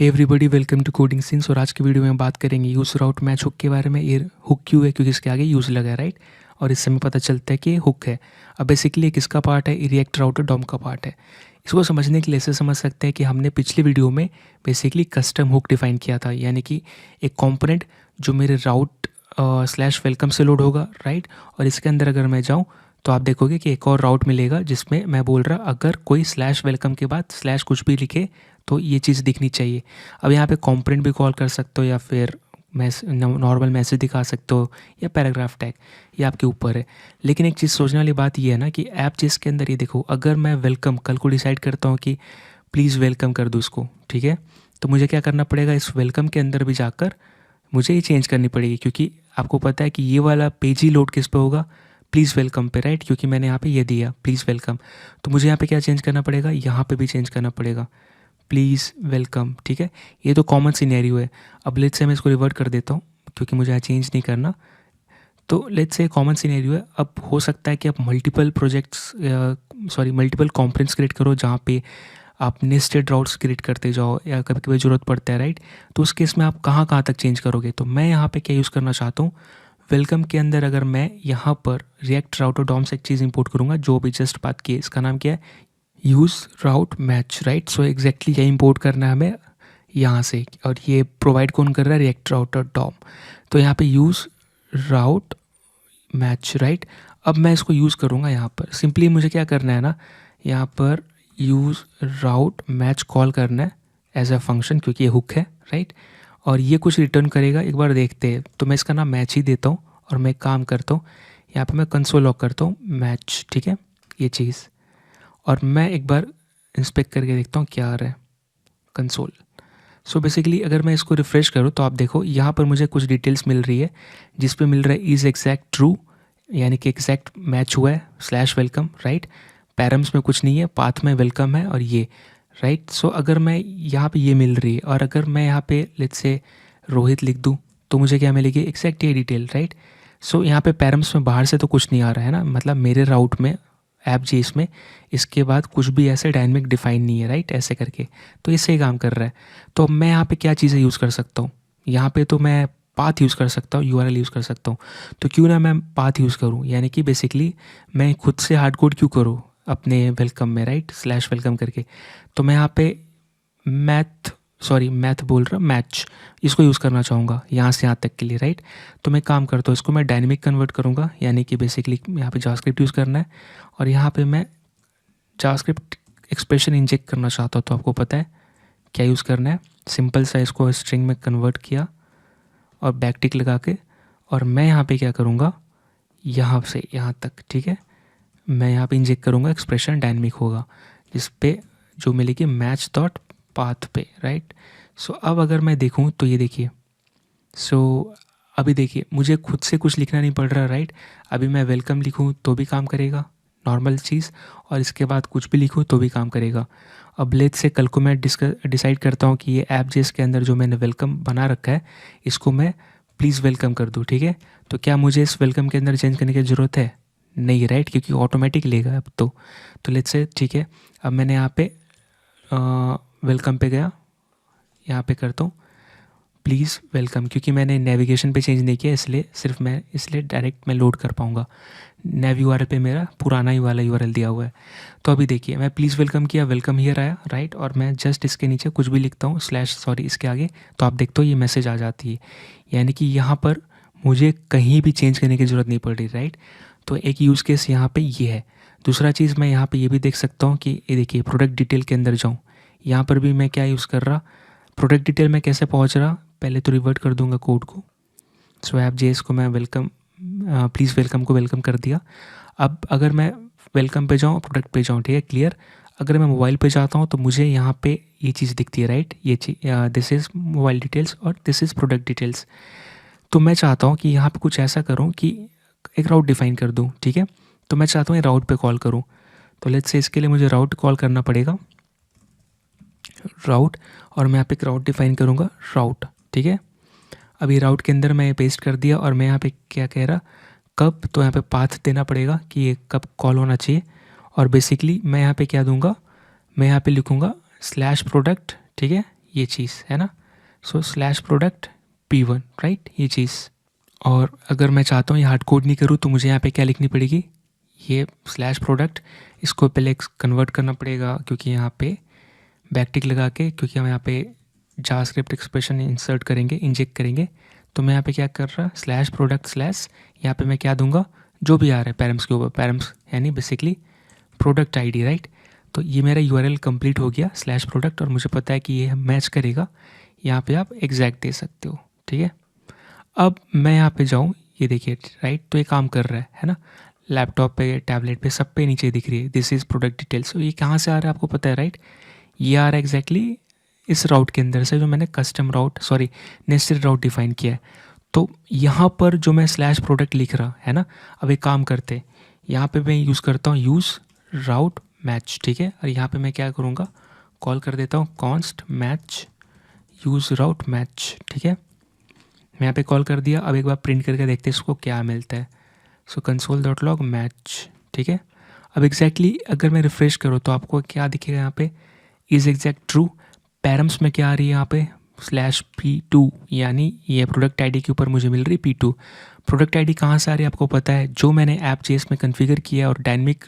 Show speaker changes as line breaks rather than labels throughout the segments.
Hey everybody, welcome to coding scenes. और आज की वीडियो में हम बात करेंगे यूज़ राउट मैच हुक के बारे में। ये हुक क्यों है? क्योंकि इसके आगे यूज़ लगा है, राइट। और इससे हमें पता चलता है कि ये हुक है। अब बेसिकली ये किसका पार्ट है? रिएक्ट राउटर डॉम का पार्ट है। इसको समझने के लिए ऐसे समझ सकते हैं कि हमने पिछली वीडियो में बेसिकली कस्टम हुक डिफाइन किया था, यानी कि एक कॉम्पोनेंट जो मेरे राउट स्लैश वेलकम से लोड होगा, राइट। और इसके अंदर अगर मैं जाऊँ तो आप देखोगे कि एक और राउट मिलेगा जिसमें मैं बोल रहा अगर कोई स्लैश वेलकम के बाद स्लैश कुछ भी लिखे तो ये चीज़ दिखनी चाहिए। अब यहाँ पे कंपोनेंट भी कॉल कर सकते हो या फिर नॉर्मल मैसेज दिखा सकते हो या पैराग्राफ टैग, ये आपके ऊपर है। लेकिन एक चीज़ सोचने वाली बात ये है ना कि ऐप जिसके अंदर ये देखो, अगर मैं वेलकम कल को डिसाइड करता हूँ कि प्लीज़ वेलकम कर दूँ इसको, ठीक है, तो मुझे क्या करना पड़ेगा? इस वेलकम के अंदर भी जाकर मुझे ये चेंज करनी पड़ेगी, क्योंकि आपको पता है कि ये वाला पेज ही लोड किस पे होगा? प्लीज़ वेलकम पे, राइट। क्योंकि मैंने यहाँ पे ये दिया प्लीज़ वेलकम, तो मुझे यहाँ पे क्या चेंज करना पड़ेगा? यहाँ पे भी चेंज करना पड़ेगा, प्लीज़ वेलकम, ठीक है। ये तो कॉमन सिनेरियो है। अब लेट्स से मैं इसको रिवर्ट कर देता हूँ क्योंकि मुझे यहाँ चेंज नहीं करना। तो लेट्स से कॉमन सिनेरियो है। अब हो सकता है कि आप मल्टीपल मल्टीपल कॉम्पोनेंट्स क्रिएट करो जहाँ पे आप नेस्टेड राउट्स क्रिएट करते जाओ या कभी कभी ज़रूरत पड़ता है, राइट। तो उस केस में आप कहाँ कहाँ तक चेंज करोगे? तो मैं यहाँ पे क्या यूज़ करना चाहता हूँ, वेलकम के अंदर अगर मैं यहाँ पर रिएक्ट राउटर डॉम से एक चीज़ इंपोर्ट करूँगा जो भी जस्ट बात की है, इसका नाम क्या है? यूज़ राउट मैच, राइट। सो एग्जैक्टली यही इंपोर्ट करना है हमें यहाँ से। और ये प्रोवाइड कौन कर रहा है? React router DOM. तो यहाँ पे यूज़ राउट मैच, राइट। अब मैं इसको यूज़ करूँगा यहाँ पर। सिंपली मुझे क्या करना है ना, यहाँ पर यूज़ राउट मैच कॉल करना है एज अ फंक्शन, क्योंकि ये हुक है, राइट। और ये कुछ रिटर्न करेगा, एक बार देखते हैं। तो मैं इसका नाम मैच ही देता हूँ और मैं काम करता हूँ, यहाँ पे मैं कंसोल लॉक करता हूँ मैच, ठीक है, ये चीज़। और मैं एक बार इंस्पेक्ट करके देखता हूँ क्या आ रहा है कंसोल। सो बेसिकली अगर मैं इसको रिफ़्रेश करूँ तो आप देखो यहाँ पर मुझे कुछ डिटेल्स मिल रही है, जिस पे मिल रहा है इज़ एग्जैक्ट ट्रू, यानी कि एग्जैक्ट मैच हुआ है, स्लैश वेलकम, राइट। पैरम्स में कुछ नहीं है, पाथ में वेलकम है और ये, राइट। सो अगर मैं यहाँ पे ये मिल रही है और अगर मैं यहाँ पे लेट्स से रोहित लिख दूँ तो मुझे क्या मिलेगी? एग्जैक्ट ये डिटेल, राइट। सो यहाँ पे पैरम्स में बाहर से तो कुछ नहीं आ रहा है ना, मतलब मेरे राउट में ऐप जी इसमें इसके बाद कुछ भी ऐसे डायनेमिक डिफाइन नहीं है, राइट, ऐसे करके। तो इससे ही काम कर रहा है। तो अब मैं यहाँ पे क्या चीज़ें यूज़ कर सकता हूँ? यहाँ पे तो मैं पाथ यूज़ कर सकता हूँ, यूआरएल यूज़ कर सकता हूँ। तो क्यों ना मैं पाथ यूज़ करूँ, यानी कि बेसिकली मैं खुद से हार्ड कोड क्यों करूँ अपने वेलकम में, राइट, स्लैश वेलकम करके। तो मैं यहाँ पे मैथ बोल रहा मैच, इसको यूज़ करना चाहूँगा यहाँ से यहाँ तक के लिए, राइट। तो मैं काम करता हूँ, इसको मैं डायनेमिक कन्वर्ट करूँगा, यानी कि बेसिकली यहाँ पे जावास्क्रिप्ट यूज़ करना है और यहाँ पे मैं जावास्क्रिप्ट एक्सप्रेशन इंजेक्ट करना चाहता हूँ। तो आपको पता है क्या यूज़ करना है? सिंपल सा इसको स्ट्रिंग में कन्वर्ट किया और बैक टिक लगा के, और मैं यहाँ पे क्या करूँगा, यहाँ से यहाँ तक, ठीक है, मैं यहाँ पे इंजेक्ट करूँगा, एक्सप्रेशन डायनेमिक होगा जिस पे जो मिलेगी मैच डॉट पाथ पे, राइट। सो अब अगर मैं देखूँ तो ये देखिए, सो अभी देखिए मुझे खुद से कुछ लिखना नहीं पड़ रहा, राइट। अभी मैं वेलकम लिखूँ तो भी काम करेगा, नॉर्मल चीज़, और इसके बाद कुछ भी लिखूँ तो भी काम करेगा। अब लेट्स से कल को मैं डिसाइड करता हूँ कि ये ऐप जिस के अंदर जो मैंने वेलकम बना रखा है इसको मैं प्लीज़ वेलकम कर दूँ, ठीक है। तो क्या मुझे इस वेलकम के अंदर चेंज करने की ज़रूरत है? नहीं, राइट, क्योंकि ऑटोमेटिक लेगा अब तो लेट्स से, ठीक है, अब मैंने यहाँ पे वेलकम पे गया, यहाँ पे करता हूँ प्लीज़ वेलकम, क्योंकि मैंने नेविगेशन पे चेंज नहीं किया, इसलिए डायरेक्ट मैं लोड कर पाऊँगा। नेव यूआरएल पे मेरा पुराना ही वाला यूआरएल दिया हुआ है। तो अभी देखिए मैं प्लीज़ वेलकम किया, वेलकम हियर आया, राइट। और मैं जस्ट इसके नीचे कुछ भी लिखता हूँ इसके आगे, तो आप देखते हो ये मैसेज आ जाती है, यानी कि यहाँ पर मुझे कहीं भी चेंज करने की ज़रूरत नहीं पड़ रही, राइट। तो एक यूज़ केस यहाँ पे ये है। दूसरा चीज़ मैं यहाँ पे ये भी देख सकता हूँ कि ये देखिए प्रोडक्ट डिटेल के अंदर जाऊँ, यहाँ पर भी मैं क्या यूज़ कर रहा, प्रोडक्ट डिटेल में कैसे पहुँच रहा, पहले तो रिवर्ट कर दूंगा कोड को। सो ऐप जेएस को मैं वेलकम प्लीज़ वेलकम को वेलकम कर दिया। अब अगर मैं वेलकम पे जाऊँ, प्रोडक्ट पे जाऊँ, ठीक है, क्लियर। अगर मैं मोबाइल पे जाता हूँ तो मुझे यहाँ पे ये चीज़ दिखती है, राइट, ये चीज़, दिस इज़ मोबाइल डिटेल्स और दिस इज़ प्रोडक्ट डिटेल्स। तो मैं चाहता हूँ कि यहाँ पे कुछ ऐसा करूँ कि एक राउट डिफाइन कर दूँ, ठीक है। तो मैं चाहता हूँ ये राउट पे कॉल करूँ। तो लेट्स से इसके लिए मुझे राउट कॉल करना पड़ेगा, राउट, और मैं यहाँ पे एक राउट डिफाइन करूँगा, राउट, ठीक है। अभी राउट के अंदर मैं पेस्ट कर दिया और मैं यहाँ पे क्या कह रहा, कब, तो यहाँ पे पाथ देना पड़ेगा कि ये कब कॉल होना चाहिए। और बेसिकली मैं यहाँ पे क्या दूंगा, मैं यहाँ पे लिखूँगा स्लैश प्रोडक्ट, ठीक है, ये चीज़ है ना। सो स्लैश प्रोडक्ट P1 राइट, ये चीज़। और अगर मैं चाहता हूँ ये हार्ड कोड नहीं करूँ तो मुझे यहाँ पे क्या लिखनी पड़ेगी, ये स्लैश प्रोडक्ट, इसको पहले कन्वर्ट करना पड़ेगा क्योंकि यहाँ पे बैकटिक लगा के, क्योंकि हम यहाँ पे जावास्क्रिप्ट एक्सप्रेशन इंसर्ट करेंगे, इंजेक्ट करेंगे। तो मैं यहाँ पे क्या कर रहा, स्लैश प्रोडक्ट स्लैश, यहाँ पे मैं क्या दूंगा, जो भी आ रहा है पैरम्स के ऊपर, पैरम्स यानी बेसिकली प्रोडक्ट आईडी राइट। तो ये मेरा यूआरएल कंप्लीट हो गया स्लैश प्रोडक्ट, और मुझे पता है कि ये मैच करेगा। यहाँ पे आप एग्जैक्ट दे सकते हो, ठीक है। अब मैं यहाँ पे जाऊँ, ये देखिए राइट, तो ये काम कर रहा है ना, लैपटॉप पे, टैबलेट पे, सब पे नीचे दिख रही है दिस इज़ प्रोडक्ट डिटेल्स। तो ये कहाँ से आ रहा है आपको पता है राइट, ये आ रहा है एग्जैक्टली इस राउट के अंदर से जो मैंने कस्टम राउट, सॉरी नेस्टेड राउट डिफाइन किया है। तो यहाँ पर जो मैं स्लैश प्रोडक्ट लिख रहा है ना, अब एक काम करते, यहाँ पे मैं यूज़ करता हूँ यूज़ राउट मैच, ठीक है। और यहाँ पे मैं क्या करूँगा, कॉल कर देता हूँ कॉन्स्ट मैच यूज़ राउट मैच, ठीक है। मैं यहाँ पे कॉल कर दिया। अब एक बार प्रिंट करके देखते हैं इसको क्या मिलता है। सो कंसोल डॉट लॉग मैच, ठीक है। अब एग्जैक्टली अगर मैं रिफ्रेश करूँ तो आपको क्या दिखेगा, यहाँ पे इज़ एग्जैक्ट ट्रू। पैरम्स में क्या आ रही है यहाँ पे स्लैश P2, यानी ये प्रोडक्ट आईडी के ऊपर मुझे मिल रही P2। प्रोडक्ट आईडी कहाँ से आ रही है आपको पता है, जो मैंने ऐप जेस में कॉन्फ़िगर किया और डायनेमिक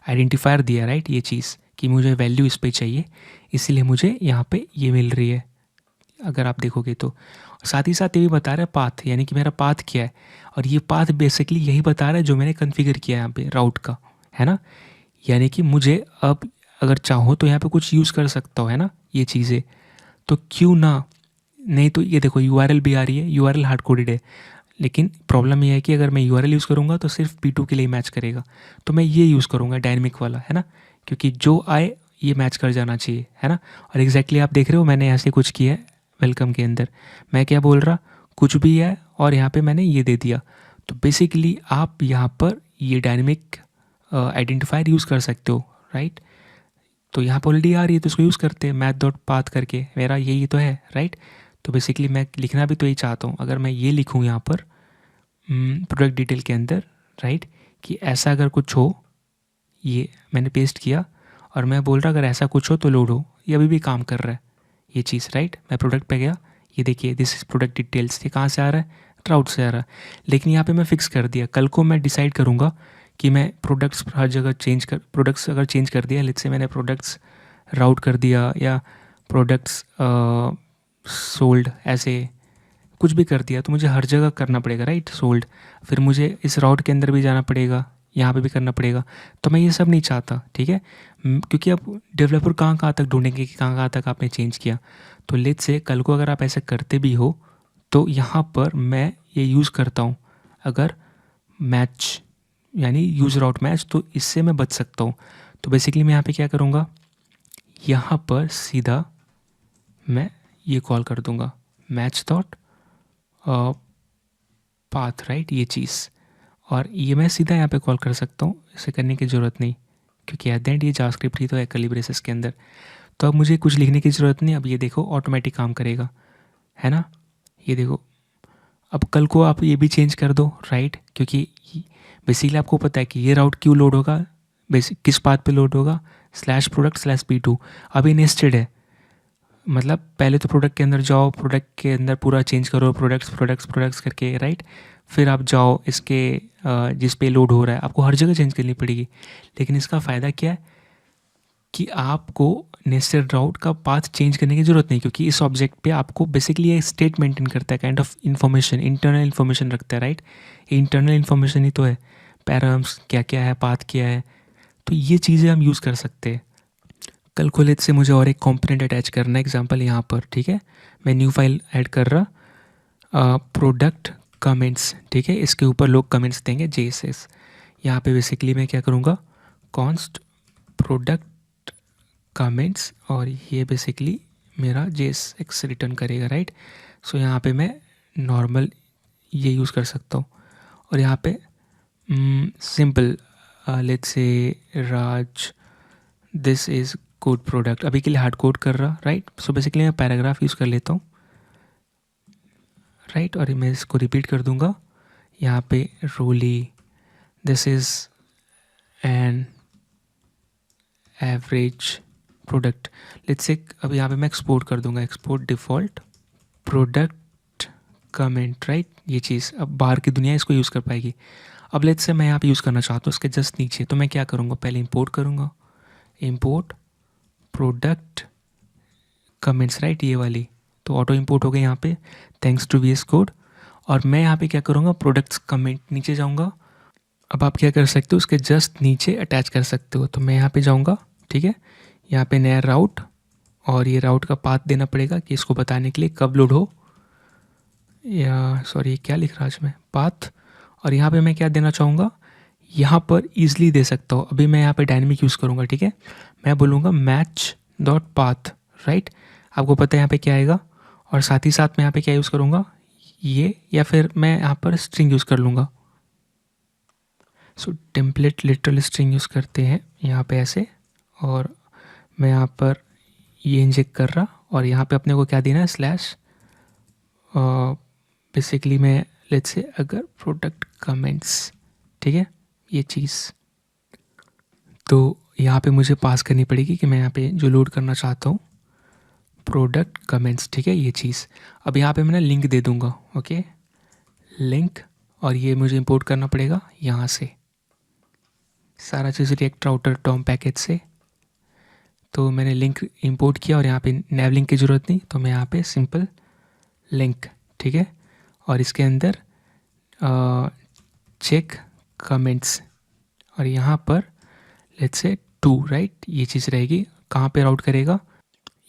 आइडेंटिफायर दिया राइट, ये चीज़ कि मुझे वैल्यू इस पे चाहिए, इसीलिए मुझे यहाँ पे ये मिल रही है अगर आप देखोगे तो। साथ ही साथ ये भी बता रहा है पाथ, यानी कि मेरा पाथ क्या है, और ये पाथ बेसिकली यही बता रहा है जो मैंने कॉन्फ़िगर किया है यहाँ पे राउट का, है ना। यानी कि मुझे अब अगर चाहो तो यहाँ पे कुछ यूज़ कर सकता हो, है ना, ये चीज़ें। तो क्यों ना, नहीं तो ये देखो यूआरएल भी आ रही है, यूआरएल हार्ड कोडेड है, लेकिन प्रॉब्लम ये है कि अगर मैं यूआरएल यूज़ करूँगा तो सिर्फ P2 के लिए मैच करेगा। तो मैं ये यूज़ करूँगा डायनेमिक वाला, है ना, क्योंकि जो आए ये मैच कर जाना चाहिए, है ना। और एग्जैक्टली आप देख रहे हो मैंने ऐसे कुछ किया है वेलकम के अंदर, मैं क्या बोल रहा, कुछ भी है, और यहाँ पे मैंने ये दे दिया। तो बेसिकली आप यहाँ पर ये डायनेमिक आइडेंटिफायर यूज़ कर सकते हो राइट। तो यहाँ पर ऑलरेडी आ रही है तो इसको यूज़ करते हैं मैथ डॉट पाथ करके, मेरा यही तो है राइट। तो बेसिकली मैं लिखना भी तो यही चाहता हूँ, अगर मैं ये लिखूँ यहाँ पर प्रोडक्ट डिटेल के अंदर राइट, कि ऐसा अगर कुछ हो, ये मैंने पेस्ट किया और मैं बोल रहा अगर ऐसा कुछ हो तो लोड हो, ये अभी भी काम कर रहा है ये चीज़ राइट। मैं प्रोडक्ट पे गया, ये देखिए दिस इज़ प्रोडक्ट डिटेल्स, ये कहाँ से आ रहा है, ट्राउट से आ रहा है। लेकिन यहाँ पे मैं फिक्स कर दिया, कल को मैं डिसाइड करूँगा कि मैं प्रोडक्ट्स हर जगह चेंज कर, प्रोडक्ट्स अगर चेंज कर दिया, लेट्स से मैंने प्रोडक्ट्स राउट कर दिया या प्रोडक्ट्स सोल्ड ऐसे कुछ भी कर दिया, तो मुझे हर जगह करना पड़ेगा राइट सोल्ड, फिर मुझे इस राउट के अंदर भी जाना पड़ेगा, यहाँ पे भी करना पड़ेगा। तो मैं ये सब नहीं चाहता, ठीक है, क्योंकि अब डेवलपर कहाँ कहाँ तक ढूंढेंगे कि कहाँ कहाँ तक आपने चेंज किया। तो लेट्स से कल को अगर आप ऐसा करते भी हो तो यहाँ पर मैं ये यूज़ करता हूँ, अगर मैच यानी यूज़ राउट मैच, तो इससे मैं बच सकता हूँ। तो बेसिकली मैं यहाँ पे क्या करूँगा, यहाँ पर सीधा मैं ये कॉल कर दूँगा मैच डॉट पाथ राइट, ये चीज़, और ये मैं सीधा यहाँ पे कॉल कर सकता हूँ, इसे करने की ज़रूरत नहीं, क्योंकि एट द एंड ये जावास्क्रिप्ट ही तो है कर्ली ब्रेसेस के अंदर। तो अब मुझे कुछ लिखने की ज़रूरत नहीं, अब ये देखो ऑटोमेटिक काम करेगा, है ना। ये देखो अब कल को आप ये भी चेंज कर दो राइट, क्योंकि बेसिकली आपको पता है कि ये राउट क्यों लोड होगा, बेसिक किस पाथ पे लोड होगा, स्लैश प्रोडक्ट स्लैश P2। अब ये नेस्टेड है, मतलब पहले तो प्रोडक्ट के अंदर जाओ, प्रोडक्ट के अंदर पूरा चेंज करो, प्रोडक्ट्स प्रोडक्ट्स प्रोडक्ट्स करके राइट, फिर आप जाओ इसके जिस पे लोड हो रहा है, आपको हर जगह चेंज करनी पड़ेगी। लेकिन इसका फ़ायदा क्या है कि आपको नेस्टेड राउट का पाथ चेंज करने की ज़रूरत नहीं, क्योंकि इस ऑब्जेक्ट पे आपको बेसिकली ये स्टेट मेंटेन करता है, kind of information, internal information रखता है राइट। इंटरनल इन्फॉर्मेशन ही तो है, पैराम्स क्या क्या है, पाथ क्या है, तो ये चीज़ें हम यूज़ कर सकते हैं। कल को लेट से मुझे और एक कंपोनेंट अटैच करना है, एग्जांपल यहाँ पर, ठीक है, मैं न्यू फाइल ऐड कर रहा प्रोडक्ट कमेंट्स, ठीक है, इसके ऊपर लोग कमेंट्स देंगे JSS। यहाँ पे बेसिकली मैं क्या करूँगा, कॉन्स्ट प्रोडक्ट कमेंट्स, और ये बेसिकली मेरा JSX रिटर्न करेगा राइट। सो यहाँ पे मैं नॉर्मल ये यूज़ कर सकता हूँ, और यहाँ पे simple let's say Raj this is code product, अभी के लिए हार्ड कोड कर रहा राइट। सो बेसिकली मैं पैराग्राफ यूज़ कर लेता हूँ राइट, और मैं इसको रिपीट कर दूंगा यहाँ पे, रोली this is an average product, let's say अब यहाँ पे मैं एक्सपोर्ट कर दूंगा, export default product comment, right. ये चीज़ अब बाहर की दुनिया इसको यूज़ कर पाएगी। अब लेट्स से मैं यहाँ पे यूज़ करना चाहता हूँ इसके जस्ट नीचे, तो मैं क्या करूँगा, पहले इंपोर्ट करूँगा, इंपोर्ट प्रोडक्ट कमेंट्स, राइट, ये वाली, तो ऑटो इंपोर्ट हो गए यहाँ पे थैंक्स टू VS कोड। और मैं यहाँ पे क्या करूँगा, प्रोडक्ट्स कमेंट नीचे जाऊँगा। अब आप क्या कर सकते हो, उसके जस्ट नीचे अटैच कर सकते हो, तो मैं यहाँ पे जाऊँगा, ठीक है, यहाँ पे नया राउट, और ये राउट का पाथ देना पड़ेगा कि इसको बताने के लिए कब लोड हो, या सॉरी क्या लिख रहा आज मैं, पाथ। और यहाँ पे मैं क्या देना चाहूँगा, यहाँ पर ईजिली दे सकता हूँ। अभी मैं यहाँ पे डायनेमिक यूज़ करूँगा, ठीक है, मैं बोलूँगा मैच डॉट पाथ, राइट, आपको पता है यहाँ पे क्या आएगा। और साथ ही साथ मैं यहाँ पे क्या यूज़ करूँगा, ये, या फिर मैं यहाँ पर स्ट्रिंग यूज़ कर लूँगा। सो टेम्पलेट लिटरल स्ट्रिंग यूज़ करते हैं यहाँ पे ऐसे, और मैं यहाँ पर ये इंजेक्ट कर रहा, और यहाँ पे अपने को क्या देना है, स्लैश, बेसिकली मैं लेट्स से अगर प्रोडक्ट कमेंट्स, ठीक है, ये चीज़, तो यहाँ पे मुझे पास करनी पड़ेगी कि मैं यहाँ पे जो लोड करना चाहता हूँ प्रोडक्ट कमेंट्स, ठीक है, ये चीज़। अब यहाँ पे मैं लिंक दे दूँगा, ओके, लिंक, और ये मुझे इंपोर्ट करना पड़ेगा यहाँ से सारा चीज़ रिएक्ट राउटर टॉम पैकेज से। तो मैंने लिंक इंपोर्ट किया और यहाँ पे नैव लिंक की ज़रूरत नहीं, तो मैं यहाँ पे सिंपल लिंक, ठीक है, और इसके अंदर चेक कमेंट्स, और यहाँ पर लेट्स से 2, राइट, ये चीज़ रहेगी। कहाँ पे राउट करेगा,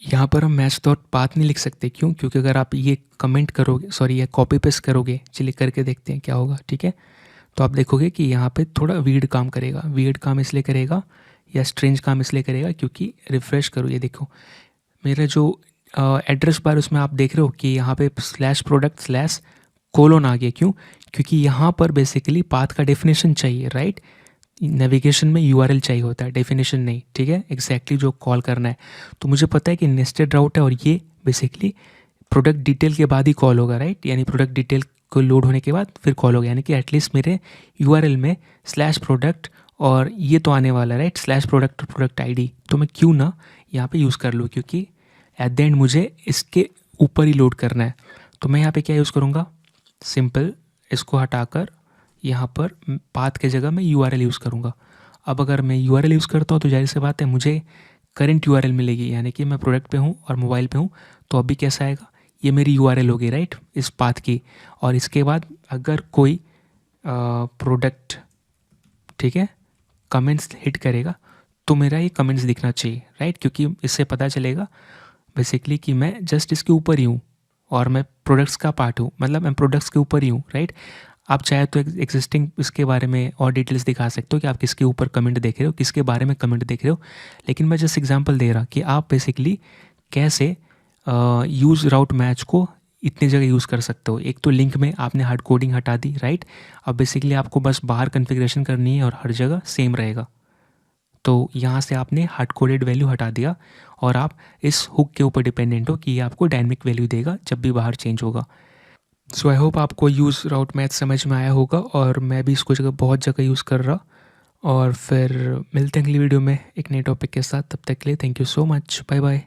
यहाँ पर हम मैच डॉट पाथ नहीं लिख सकते, क्यों, क्योंकि अगर आप ये कमेंट करोगे, सॉरी ये कॉपी पेस्ट करोगे, चलिए करके देखते हैं क्या होगा, ठीक है, तो आप देखोगे कि यहाँ पे थोड़ा वीड काम करेगा। वीड काम इसलिए करेगा या स्ट्रेंज काम इसलिए करेगा क्योंकि रिफ़्रेश करो, ये देखो मेरा जो एड्रेस बार उसमें आप देख रहे हो कि यहाँ पे स्लैश प्रोडक्ट स्लैश कोलोन आ गया, क्यों, क्योंकि यहाँ पर बेसिकली पाथ का डेफिनेशन चाहिए, राइट, नेविगेशन में URL चाहिए होता है, डेफिनेशन नहीं, ठीक है, एग्जैक्टली जो कॉल करना है। तो मुझे पता है कि नेस्टेड राउट है और ये बेसिकली प्रोडक्ट डिटेल के बाद ही कॉल होगा, राइट, यानी प्रोडक्ट डिटेल को लोड होने के बाद फिर कॉल होगा, यानी कि एटलीस्ट मेरे URL में स्लैश प्रोडक्ट और ये तो आने वाला है, राइट, स्लैश प्रोडक्ट और प्रोडक्ट ID, तो मैं क्यों ना यहाँ पे यूज़ कर लूँ, क्योंकि एट द एंड मुझे इसके ऊपर ही लोड करना है। तो मैं यहाँ पे क्या यूज़ करूँगा, सिंपल इसको हटाकर यहाँ पर पाथ के जगह मैं URL यूज़ करूँगा। अब अगर मैं URL यूज़ करता हूँ तो जाहिर सी बात है मुझे करंट URL मिलेगी, यानी कि मैं प्रोडक्ट पे हूँ और मोबाइल पे हूँ, तो अभी कैसा आएगा, ये मेरी URL होगी, राइट, इस पाथ की। और इसके बाद अगर कोई प्रोडक्ट, ठीक है, कमेंट्स हिट करेगा तो मेरा ये कमेंट्स दिखना चाहिए, राइट, क्योंकि इससे पता चलेगा बेसिकली कि मैं जस्ट इसके ऊपर ही हूँ और मैं प्रोडक्ट्स का पार्ट हूँ, मतलब मैं प्रोडक्ट्स के ऊपर ही हूँ, राइट। आप चाहे तो एग्जिस्टिंग इसके बारे में और डिटेल्स दिखा सकते हो कि आप किसके ऊपर कमेंट देख रहे हो, किसके बारे में कमेंट देख रहे हो, लेकिन मैं जस्ट एग्जांपल दे रहा कि आप बेसिकली कैसे यूज़ राउट मैच को इतनी जगह यूज़ कर सकते हो। एक तो लिंक में आपने हार्ड कोडिंग हटा दी, राइट, अब बेसिकली आपको बस बाहर कॉन्फ़िगरेशन करनी है और हर जगह सेम रहेगा। तो यहाँ से आपने हार्ड कोडेड वैल्यू हटा दिया और आप इस हुक के ऊपर डिपेंडेंट हो कि ये आपको डायनेमिक वैल्यू देगा जब भी बाहर चेंज होगा। सो आई होप आपको यूज़ राउट मैथ समझ में आया होगा, और मैं भी इसको बहुत जगह यूज़ कर रहा। और फिर मिलते हैं अगली वीडियो में एक नए टॉपिक के साथ, तब तक के लिए thank you so much, bye bye.